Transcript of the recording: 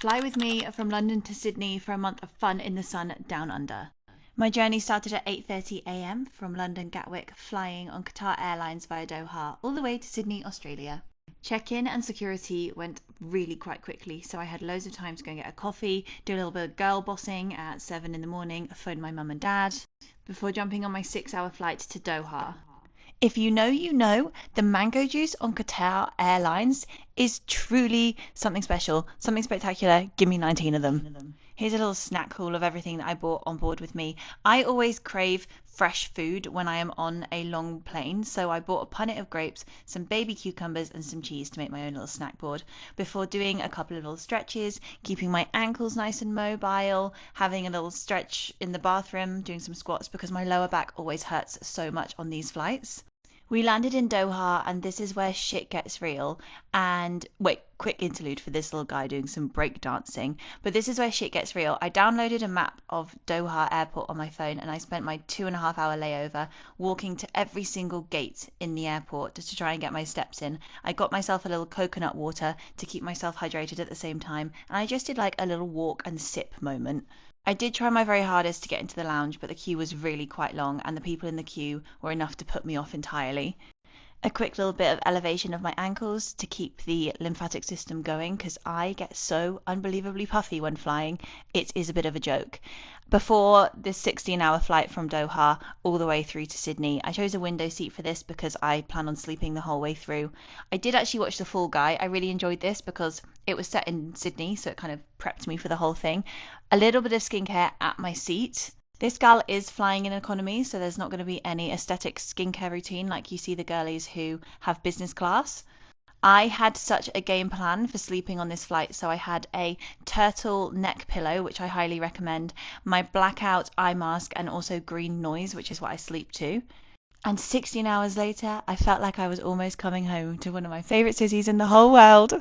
Fly with me from London to Sydney for a month of fun in the sun down under. My journey started at 8:30 a.m. from London Gatwick, flying on Qatar Airlines via Doha all the way to Sydney, Australia. Check-in and security went really quite quickly, so I had loads of time to go and get a coffee, do a little bit of girl bossing at 7 in the morning, phone my mum and dad, before jumping on my 6-hour flight to Doha. If you know, you know, the mango juice on Qatar Airlines is truly something special, something spectacular. Give me 19 of them. Here's a little snack haul of everything that I brought on board with me. I always crave fresh food when I am on a long plane, so I bought a punnet of grapes, some baby cucumbers, and some cheese to make my own little snack board before doing a couple of little stretches, keeping my ankles nice and mobile, having a little stretch in the bathroom, doing some squats because my lower back always hurts so much on these flights. We landed in Doha, and this is where shit gets real. And wait, quick interlude for this little guy doing some break dancing. But this is where shit gets real. I downloaded a map of Doha Airport on my phone, and I spent my 2.5 hour layover walking to every single gate in the airport just to try and get my steps in. I got myself a little coconut water to keep myself hydrated at the same time, and I just did like a little walk and sip moment. I did try my very hardest to get into the lounge, but the queue was really quite long, and the people in the queue were enough to put me off entirely. A quick little bit of elevation of my ankles to keep the lymphatic system going because I get so unbelievably puffy when flying. It is a bit of a joke. Before this 16-hour flight from Doha all the way through to Sydney, I chose a window seat for this because I plan on sleeping the whole way through. I did actually watch The Fall Guy. I really enjoyed this because it was set in Sydney, so it kind of prepped me for the whole thing. A little bit of skincare at my seat. This gal is flying in economy, so there's not going to be any aesthetic skincare routine like you see the girlies who have business class. I had such a game plan for sleeping on this flight, so I had a turtle neck pillow, which I highly recommend, my blackout eye mask, and also green noise, which is what I sleep to. And 16 hours later, I felt like I was almost coming home to one of my favourite cities in the whole world.